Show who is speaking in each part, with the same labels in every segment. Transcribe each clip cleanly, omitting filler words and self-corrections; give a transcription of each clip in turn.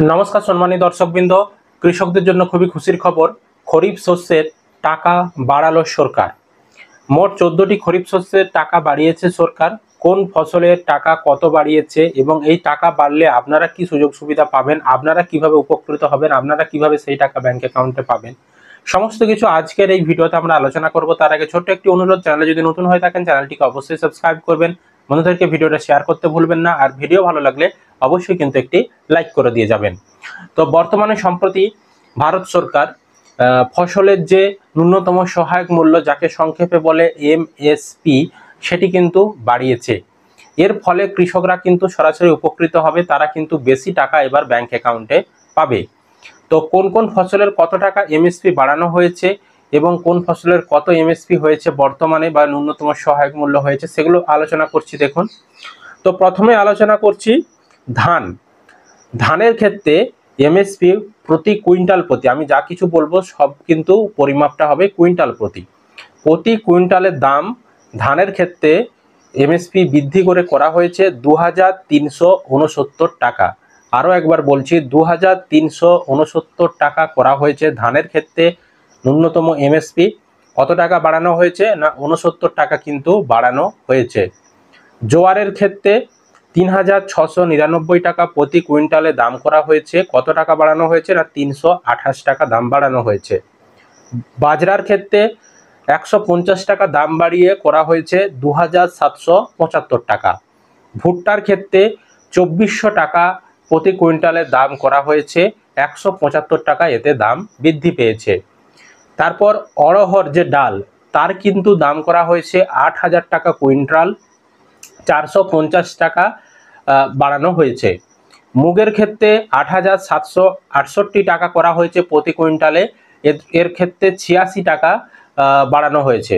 Speaker 1: নমস্কার সম্মানিত দর্শকবৃন্দ, কৃষকদের জন্য খুবই খুশির খবর। খরিফ শস্যের টাকা বাড়ালো সরকার। মোট 14টি খরিফ শস্যের টাকা বাড়িয়েছে সরকার। কোন ফসলের টাকা কত বাড়িয়েছে এবং এই টাকা বাড়লে আপনারা কি সুযোগ সুবিধা পাবেন, আপনারা কিভাবে উপকৃত হবেন, আপনারা কিভাবে সেই টাকা ব্যাংক অ্যাকাউন্টে পাবেন, সমস্ত কিছু আজকের এই ভিডিওতে আমরা আলোচনা করব। তার আগে ছোট্ট একটি অনুরোধ, চ্যানেলে যদি নতুন হয়ে থাকেন চ্যানেলটিকে অবশ্যই সাবস্ক্রাইব করবেন, বন্ধুদেরকে ভিডিওটা শেয়ার করতে ভুলবেন না, আর ভিডিও ভালো লাগলে অবশ্যই কিন্তু একটি লাইক করে দিয়ে যাবেন। তো বর্তমানে সম্প্রতি ভারত সরকার ফসলের যে ন্যূনতম সহায়ক মূল্য, যাকে সংক্ষেপে বলে এমএসপি, সেটি কিন্তু বাড়িয়েছে। এর ফলে কৃষকরা কিন্তু সরাসরি উপকৃত হবে, তারা কিন্তু বেশি টাকা এবার ব্যাংক অ্যাকাউন্টে পাবে। তো কোন কোন ফসলের কত টাকা এমএসপি বাড়ানো হয়েছে এবং কোন ফসলের কত এমএসপি হয়েছে বর্তমানে বা ন্যূনতম সহায়ক মূল্য হয়েছে, সেগুলো আলোচনা করছি। দেখুন, তো প্রথমে আলোচনা করছি ধানের ক্ষেত্রে এমএসপি প্রতি কুইন্টাল প্রতি, আমি যা কিছু বলবো সব কিন্তু পরিমাপটা হবে কুইন্টাল প্রতি। প্রতি কুইন্টালের দাম ধানের ক্ষেত্রে এমএসপি বৃদ্ধি করে করা হয়েছে 2369 টাকা। আরও একবার বলছি, 2369 টাকা করা হয়েছে ধানের ক্ষেত্রে ন্যূনতম এমএসপি। কত টাকা বাড়ানো হয়েছে না 69 টাকা কিন্তু বাড়ানো হয়েছে। জোয়ারের ক্ষেত্রে 3699 টাকা প্রতি কুইন্টালে দাম করা হয়েছে। কত টাকা বাড়ানো হয়েছে না 328 টাকা দাম বাড়ানো হয়েছে। বাজরার ক্ষেত্রে 150 টাকা দাম বাড়িয়ে করা হয়েছে 2775 টাকা। ভুট্টার ক্ষেত্রে 2400 টাকা প্রতি কুইন্টালে দাম করা হয়েছে, 175 টাকা এতে দাম বৃদ্ধি পেয়েছে। তারপর অড়হর যে ডাল, তার কিন্তু দাম করা হয়েছে 8000 টাকা কুইন্টাল, 450 টাকা বাড়ানো হয়েছে। মুগের ক্ষেত্রে 8768 টাকা করা হয়েছে প্রতি কুইন্টালে, এর ক্ষেত্রে 86 টাকা বাড়ানো হয়েছে।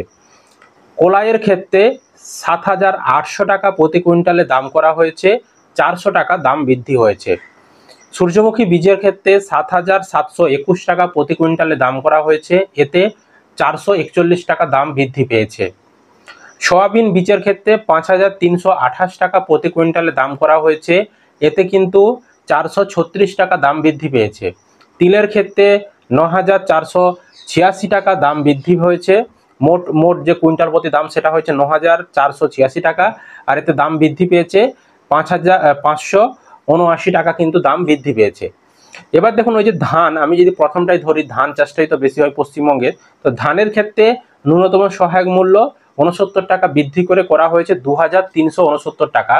Speaker 1: কলাইয়ের ক্ষেত্রে 7800 টাকা প্রতি কুইন্টালে দাম করা হয়েছে, 400 টাকা দাম বৃদ্ধি হয়েছে। সূর্যমুখী বীজের ক্ষেত্রে 7721 টাকা প্রতি কুইন্টালে দাম করা হয়েছে, এতে 441 টাকা দাম বৃদ্ধি পেয়েছে। সয়াবিন বীজের ক্ষেত্রে 5328 টাকা প্রতি কুইন্টালে দাম করা হয়েছে, এতে কিন্তু 436 টাকা দাম বৃদ্ধি পেয়েছে। তিলের ক্ষেত্রে 9486 টাকা দাম বৃদ্ধি হয়েছে। মোট যে কুইন্টাল প্রতি দাম সেটা হয়েছে 9486 টাকা, আর এতে দাম বৃদ্ধি পেয়েছে 5579 টাকা কিন্তু দাম বৃদ্ধি পেয়েছে। এবার দেখুন, ওই যে ধান, আমি যদি প্রথমটাই ধরি, ধান চাষটাই তো বেশি হয় পশ্চিমবঙ্গে। তো ধানের ক্ষেত্রে ন্যূনতম সহায়ক মূল্য 69 টাকা বৃদ্ধি করে করা হয়েছে 2369 টাকা।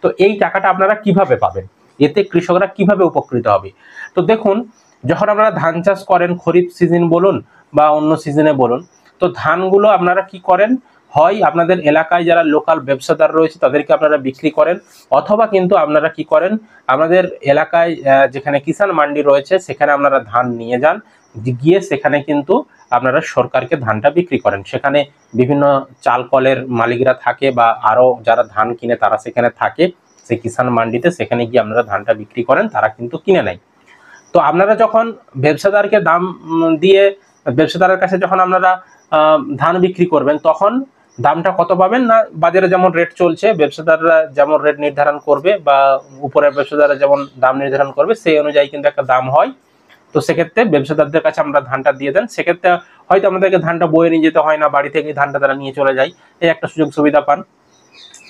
Speaker 1: তো এই টাকাটা আপনারা কিভাবে পাবেন, এতে কৃষকরা কিভাবে উপকৃত হবে? তো দেখুন, যখন আপনারা ধান চাষ করেন, খরিফ সিজন বলুন বা অন্য সিজনে বলুন, তো ধানগুলো আপনারা কি করেন, হয় আপনাদের এলাকায় যারা লোকাল ব্যবসাদার রয়েছে তাদেরকে আপনারা বিক্রি করেন, অথবা কিন্তু আপনারা কি করেন, আমাদের এলাকায় যেখানে কিষাণ মান্ডি রয়েছে সেখানে আপনারা ধান নিয়ে যান, গিয়ে সেখানে কিন্তু আপনারা সরকারকে ধানটা বিক্রি করেন। সেখানে বিভিন্ন চাল কলের মালিকরা থাকে বা আরও যারা ধান কিনে তারা সেখানে থাকে, সেই কিষাণ মান্ডিতে, সেখানে গিয়ে আপনারা ধানটা বিক্রি করেন, তারা কিন্তু কিনে নেয়। তো আপনারা যখন ব্যবসাদারকে দাম দিয়ে ব্যবসাদারের কাছে যখন আপনারা ধান বিক্রি করবেন, তখন দামটা কত পাবেন না বাজারে যেমন রেট চলছে, ব্যবসাদাররা যেমন রেট নির্ধারণ করবে বা উপরের ব্যবসাদাররা যেমন দাম নির্ধারণ করবে, সেই অনুযায়ী কিন্তু একটা দাম হয়। তো সেক্ষেত্রে ব্যবসাদারদের কাছে আমরা ধানটা দিয়ে দেন, সেক্ষেত্রে হয়তো আমাদেরকে ধানটা বয়ে নিয়ে যেতে হয় না, বাড়ি থেকে ধানটা তারা নিয়ে চলে যায়, এই একটা সুযোগ সুবিধা পান।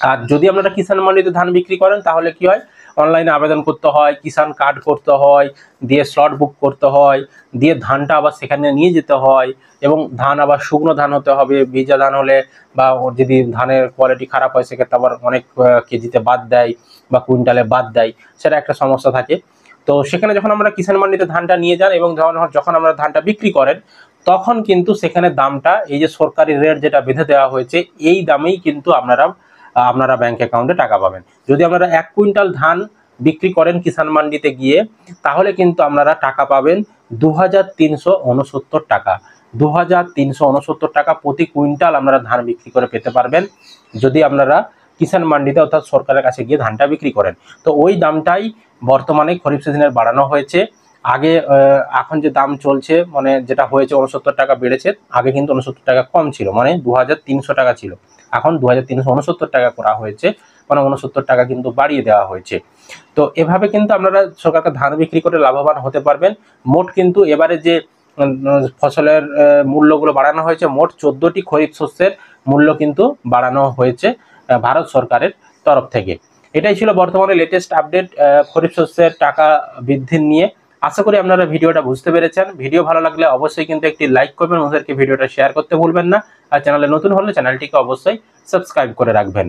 Speaker 1: আর যদি আপনারা কিষাণ মান্ডিতে ধান বিক্রি করেন, তাহলে কি হয়, অনলাইনে আবেদন করতে হয়, কিষাণ কার্ড করতে হয়, দিয়ে স্লট বুক করতে হয়, দিয়ে ধানটা আবার সেখানে নিয়ে যেতে হয়, এবং ধান আবার শুকনো ধান হতে হবে। ভিজা ধান হলে বা যদি ধানের কোয়ালিটি খারাপ হয়, সেক্ষেত্রে আবার অনেক কেজিতে বাদ দেয় বা কুইন্টালে বাদ দেয়, সেটা একটা সমস্যা থাকে। তো সেখানে যখন আমরা কিষাণ মান্ডিতে ধানটা নিয়ে যান এবং যখন আমরা ধানটা বিক্রি করেন, তখন কিন্তু সেখানে দামটা, এই যে সরকারি রেট যেটা বেঁধে দেওয়া হয়েছে, এই দামেই কিন্তু আপনারা ব্যাংক অ্যাকাউন্টে টাকা পাবেন। যদি আপনারা 1 কুইন্টাল ধান বিক্রি করেন কিষাণ মান্ডিতে গিয়ে, তাহলে কিন্তু আপনারা টাকা পাবেন 2369 টাকা। 2369 টাকা প্রতি কুইন্টাল আপনারা ধান বিক্রি করে পেতে পারবেন, যদি আপনারা কিষাণ মান্ডিতে অর্থাৎ সরকারের কাছে গিয়ে ধানটা বিক্রি করেন। তো ওই দামটাই বর্তমানে খরিফ সিজনের বাড়ানো হয়েছে। আগে এখন যে দাম চলছে, মানে যেটা হয়েছে 69 টাকা বেড়েছে, আগে কিন্তু 69 টাকা কম ছিল, মানে 2300 টাকা ছিল, এখন 2369 টাকা করা হয়েছে, মানে 69 টাকা কিন্তু বাড়িয়ে দেওয়া হয়েছে। তো এভাবে কিন্তু আপনারা সরকারকে ধান বিক্রি করে লাভবান হতে পারবেন। মোট কিন্তু এবারে যে ফসলের মূল্যগুলো বাড়ানো হয়েছে, মোট 14টি খরিফ শস্যের মূল্য কিন্তু বাড়ানো হয়েছে ভারত সরকারের তরফ থেকে। এটাই ছিল বর্তমানে লেটেস্ট আপডেট খরিফ শস্যের টাকা বৃদ্ধি নিয়ে। আশা করি আপনারা ভিডিওটা বুঝতে পেরেছেন। ভিডিও ভালো লাগলে অবশ্যই কিন্তু একটি লাইক করবেন, ওদেরকে ভিডিওটা শেয়ার করতে ভুলবেন না। আর চ্যানেলে নতুন হলে চ্যানেলটিকে অবশ্যই সাবস্ক্রাইব করে রাখবেন।